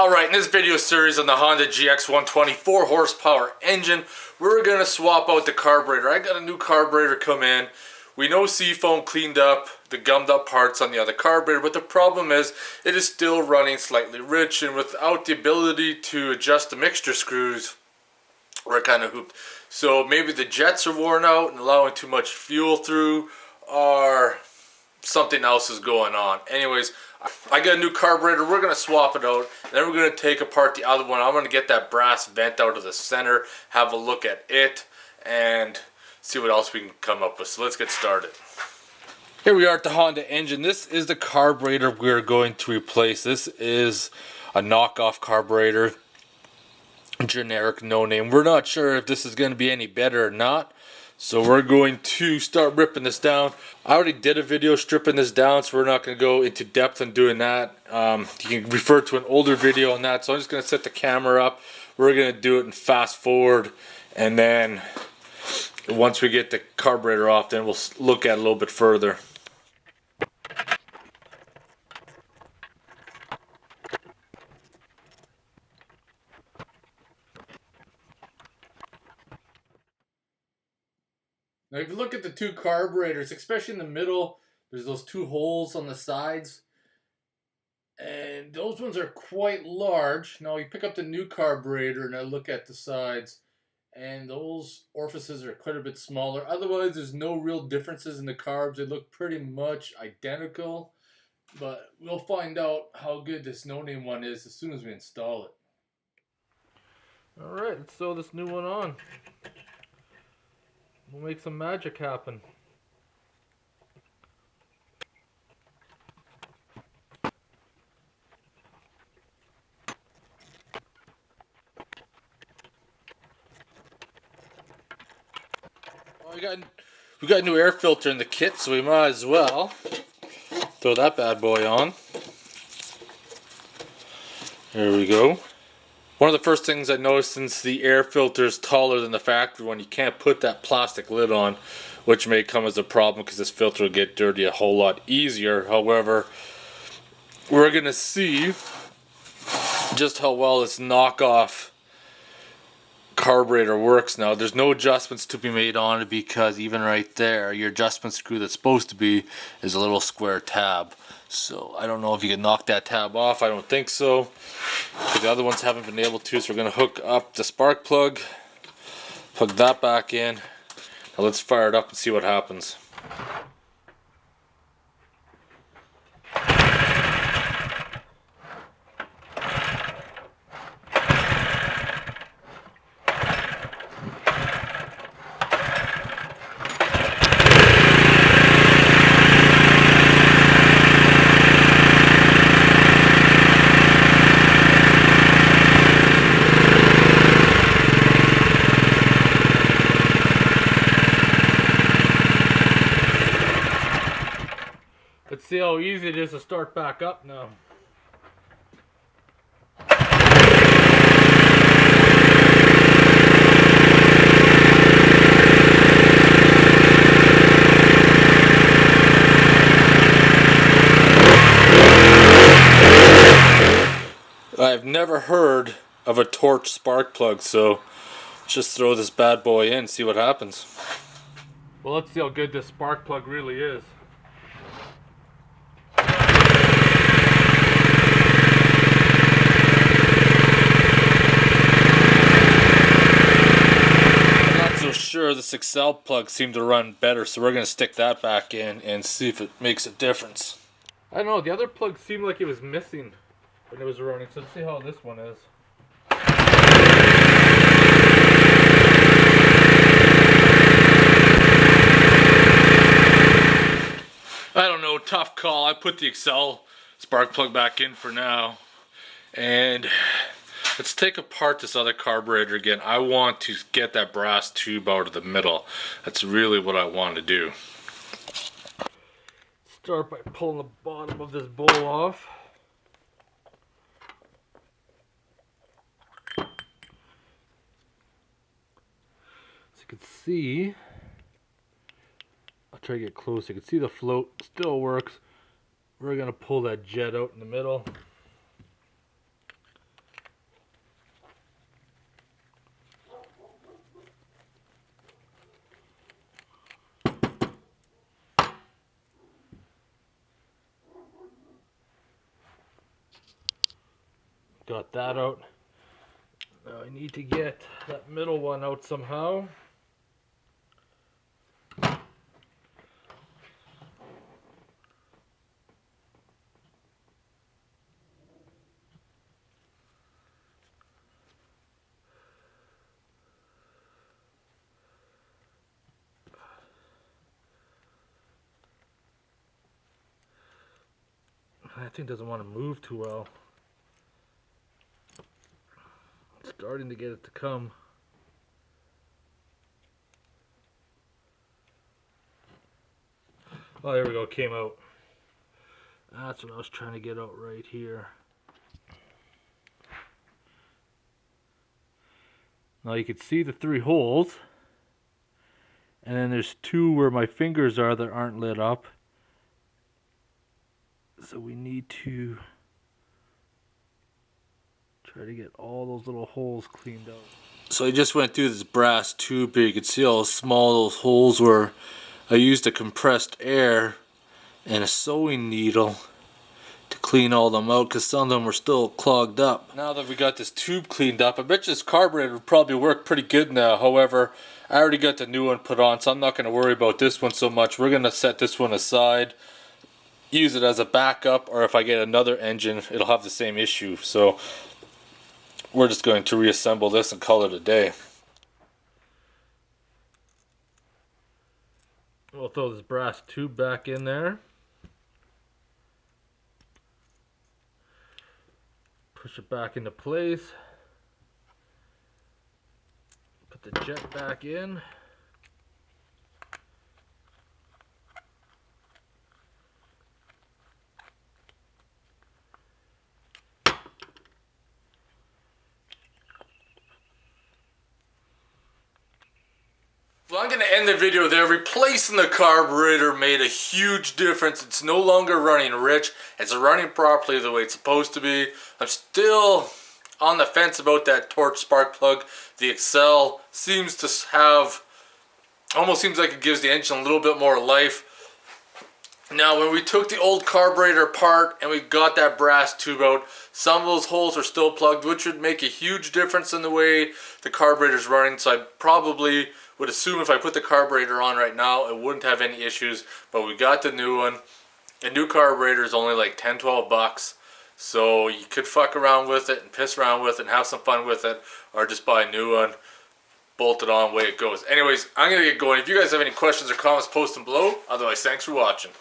Alright, in this video series on the Honda GX120 4 horsepower engine, we're going to swap out the carburetor. I got a new carburetor come in. We know Seafoam cleaned up the gummed up parts on the other carburetor, but the problem is it is still running slightly rich, and without the ability to adjust the mixture screws, we're kind of hooped. So maybe the jets are worn out and allowing too much fuel through, or something else is going on. Anyways, I got a new carburetor. We're going to swap it out. Then we're going to take apart the other one. I'm going to get that brass vent out of the center, have a look at it, and see what else we can come up with. So let's get started. Here we are at the Honda engine. This is the carburetor we're going to replace. This is a knockoff carburetor. Generic, no name. We're not sure if this is going to be any better or not. So we're going to start ripping this down. I already did a video stripping this down, so we're not going to go into depth on doing that. You can refer to an older video on that. So I'm just going to set the camera up. We're going to do it in fast forward. And then once we get the carburetor off, then we'll look at it a little bit further. Now if you look at the two carburetors, especially in the middle, there's those two holes on the sides. And those ones are quite large. Now you pick up the new carburetor and I look at the sides, and those orifices are quite a bit smaller. Otherwise, there's no real differences in the carbs. They look pretty much identical. But we'll find out how good this no-name one is as soon as we install it. Alright, let's sew this new one on. We'll make some magic happen. Well, we got a new air filter in the kit, so we might as well throw that bad boy on. There we go. One of the first things I noticed, since the air filter is taller than the factory one, you can't put that plastic lid on, which may come as a problem because this filter will get dirty a whole lot easier. However, we're going to see just how well this knockoff carburetor works now. There's no adjustments to be made on it because even right there, your adjustment screw that's supposed to be is a little square tab. So I don't know if you can knock that tab off. I don't think so, because the other ones haven't been able to. So we're going to hook up the spark plug, plug that back in. Now let's fire it up and see what happens. Let's see how easy it is to start back up now. I've never heard of a torch spark plug, so let's just throw this bad boy in and see what happens. Well, let's see how good this spark plug really is. Sure, this Excel plug seemed to run better, so we're going to stick that back in and see if it makes a difference. I don't know, the other plug seemed like it was missing when it was running, so let's see how this one is. I don't know, tough call. I put the Excel spark plug back in for now, and let's take apart this other carburetor again. I want to get that brass tube out of the middle. That's really what I want to do. Start by pulling the bottom of this bowl off. So you can see, I'll try to get close. You can see the float still works. We're going to pull that jet out in the middle. Got that out. Now I need to get that middle one out somehow. That thing doesn't want to move too well. It's starting to get it to come. Oh, there we go, it came out. That's what I was trying to get out right here. Now you can see the 3 holes. And then there's 2 where my fingers are that aren't lit up. So we need to try to get all those little holes cleaned out. So I just went through this brass tube here. You can see how small those holes were. I used a compressed air and a sewing needle to clean all them out because some of them were still clogged up. Now that we got this tube cleaned up, I bet you this carburetor would probably work pretty good now. However, I already got the new one put on, so I'm not going to worry about this one so much. We're going to set this one aside, use it as a backup, or if I get another engine, it'll have the same issue. So we're just going to reassemble this and call it a day. We'll throw this brass tube back in there. Push it back into place. Put the jet back in. Well, I'm going to end the video there. Replacing the carburetor made a huge difference. It's no longer running rich. It's running properly the way it's supposed to be. I'm still on the fence about that torch spark plug. The Excel seems to have, almost seems like it gives the engine a little bit more life. Now, when we took the old carburetor apart and we got that brass tube out, some of those holes are still plugged, which would make a huge difference in the way the carburetor's running. So I probably would assume if I put the carburetor on right now, it wouldn't have any issues. But we got the new one. A new carburetor is only like 10-12 bucks. So you could fuck around with it and piss around with it and have some fun with it, or just buy a new one, bolt it on, way it goes. Anyways, I'm going to get going. If you guys have any questions or comments, post them below. Otherwise, thanks for watching.